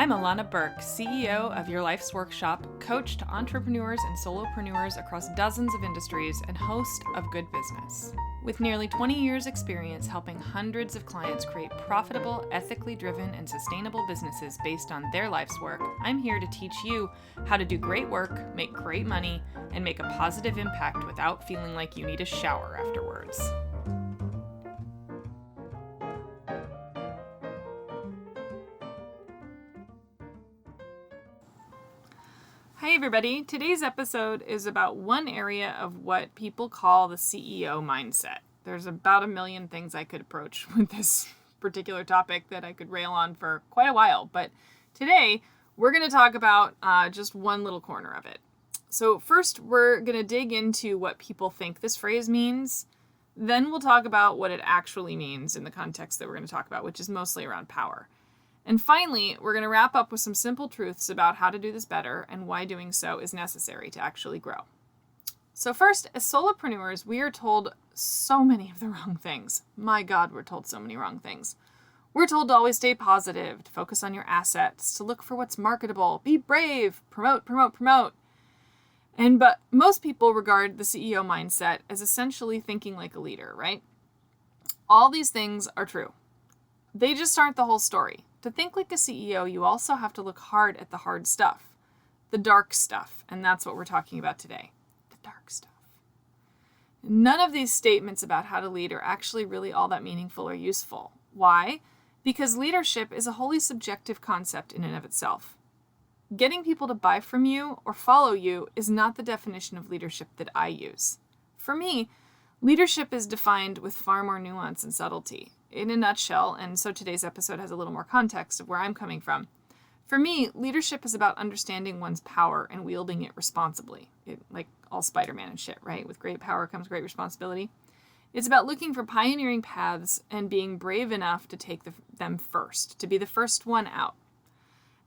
I'm Alana Burke, CEO of Your Life's Workshop, coach to entrepreneurs and solopreneurs across dozens of industries, and host of Good Business. With nearly 20 years' experience helping hundreds of clients create profitable, ethically driven, and sustainable businesses based on their life's work, I'm here to teach you how to do great work, make great money, and make a positive impact without feeling like you need a shower afterwards. Hi everybody, today's episode is about one area of what people call the CEO mindset. There's about a million things I could approach with this particular topic that I could rail on for quite a while, but today we're going to talk about just one little corner of it. So first we're going to dig into what people think this phrase means, then we'll talk about what it actually means in the context that we're going to talk about, which is mostly around power. And finally, we're going to wrap up with some simple truths about how to do this better and why doing so is necessary to actually grow. So first, as solopreneurs, we are told so many of the wrong things. My God, we're told so many wrong things. We're told to always stay positive, to focus on your assets, to look for what's marketable, be brave, promote. But most people regard the CEO mindset as essentially thinking like a leader, right? All these things are true. They just aren't the whole story. To think like a CEO, you also have to look hard at the hard stuff, the dark stuff, and that's what we're talking about today, the dark stuff. None of these statements about how to lead are actually really all that meaningful or useful. Why? Because leadership is a wholly subjective concept in and of itself. Getting people to buy from you or follow you is not the definition of leadership that I use. For me, leadership is defined with far more nuance and subtlety. In a nutshell, and so today's episode has a little more context of where I'm coming from. For me, leadership is about understanding one's power and wielding it responsibly. Like all Spider-Man and shit, right? With great power comes great responsibility. It's about looking for pioneering paths and being brave enough to take them first, to be the first one out.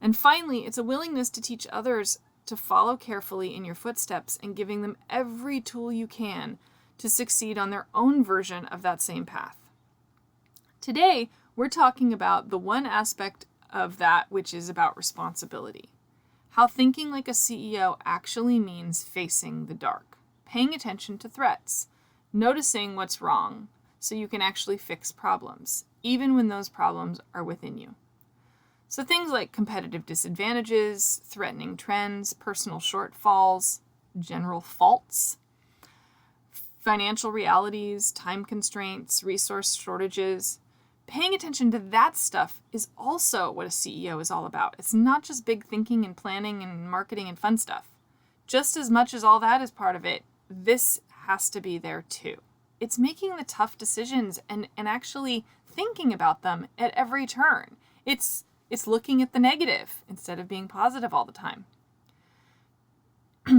And finally, it's a willingness to teach others to follow carefully in your footsteps and giving them every tool you can to succeed on their own version of that same path. Today, we're talking about the one aspect of that which is about responsibility. How thinking like a CEO actually means facing the dark, paying attention to threats, noticing what's wrong so you can actually fix problems, even when those problems are within you. So things like competitive disadvantages, threatening trends, personal shortfalls, general faults, financial realities, time constraints, resource shortages. Paying attention to that stuff is also what a CEO is all about. It's not just big thinking and planning and marketing and fun stuff. Just as much as all that is part of it, this has to be there too. It's making the tough decisions and actually thinking about them at every turn. It's looking at the negative instead of being positive all the time.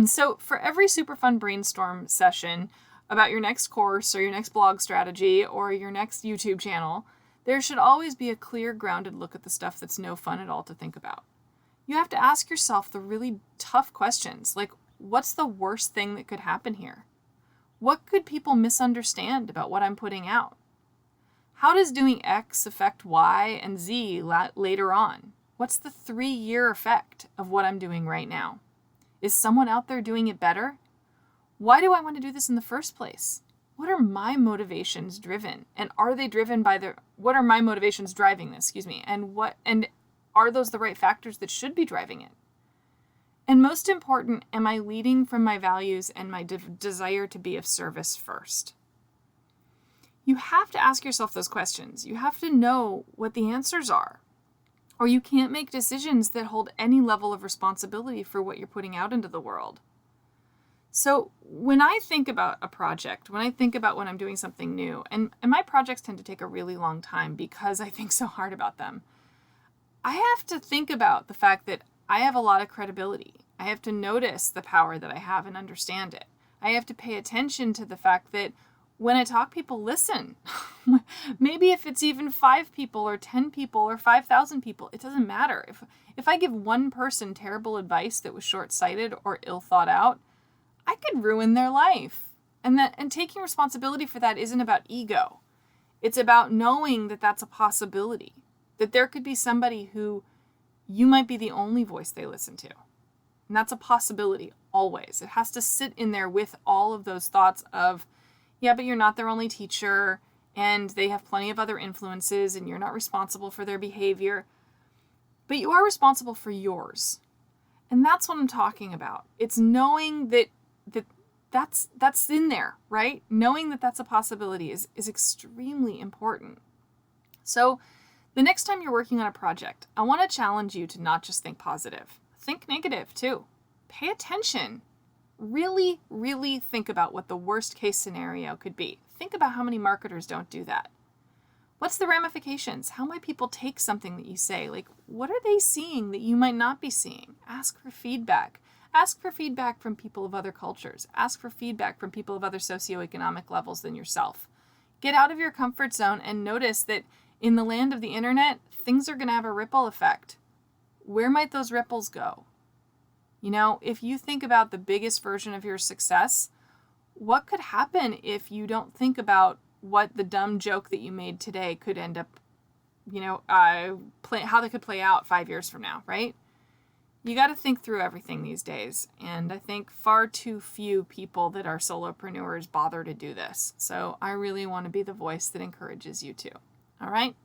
So for every super fun brainstorm session about your next course or your next blog strategy or your next YouTube channel, there should always be a clear, grounded look at the stuff that's no fun at all to think about. You have to ask yourself the really tough questions, like, what's the worst thing that could happen here? What could people misunderstand about what I'm putting out? How does doing X affect Y and Z later on? What's the 3-year effect of what I'm doing right now? Is someone out there doing it better? Why do I want to do this in the first place? What are my motivations driven? And are they driven by what are my motivations driving this? And are those the right factors that should be driving it? And most important, am I leading from my values and my desire to be of service first? You have to ask yourself those questions. You have to know what the answers are, or you can't make decisions that hold any level of responsibility for what you're putting out into the world. So when I think about a project, when I think about when I'm doing something new, and my projects tend to take a really long time because I think so hard about them, I have to think about the fact that I have a lot of credibility. I have to notice the power that I have and understand it. I have to pay attention to the fact that when I talk, people listen. Maybe if it's even 5 people or 10 people or 5,000 people, it doesn't matter. If I give one person terrible advice that was short-sighted or ill thought out, I could ruin their life. And taking responsibility for that isn't about ego. It's about knowing that that's a possibility, that there could be somebody who you might be the only voice they listen to. And that's a possibility always. It has to sit in there with all of those thoughts of, yeah, but you're not their only teacher, and they have plenty of other influences, and you're not responsible for their behavior. But you are responsible for yours. And that's what I'm talking about. It's knowing that's in there, right? Knowing that that's a possibility is extremely important. So the next time you're working on a project, I want to challenge you to not just think positive. Think negative too. Pay attention. Really, really think about what the worst case scenario could be. Think about how many marketers don't do that. What's the ramifications? How might people take something that you say? Like, what are they seeing that you might not be seeing? Ask for feedback. Ask for feedback from people of other cultures. Ask for feedback from people of other socioeconomic levels than yourself. Get out of your comfort zone and notice that in the land of the internet, things are going to have a ripple effect. Where might those ripples go? You know, if you think about the biggest version of your success, what could happen if you don't think about what the dumb joke that you made today could end up, how they could play out 5 years from now, right? You got to think through everything these days. And I think far too few people that are solopreneurs bother to do this. So I really want to be the voice that encourages you to. All right.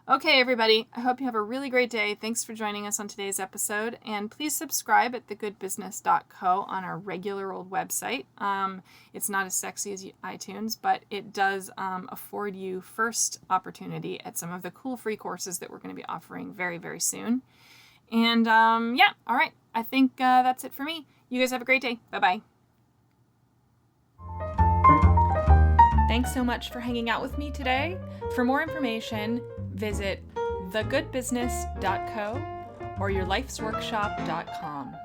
Okay, everybody. I hope you have a really great day. Thanks for joining us on today's episode. And please subscribe at thegoodbusiness.co on our regular old website. It's not as sexy as iTunes, but it does afford you first opportunity at some of the cool free courses that we're going to be offering very, very soon. And all right. I think that's it for me. You guys have a great day. Bye-bye. Thanks so much for hanging out with me today. For more information, visit thegoodbusiness.co or yourlifesworkshop.com.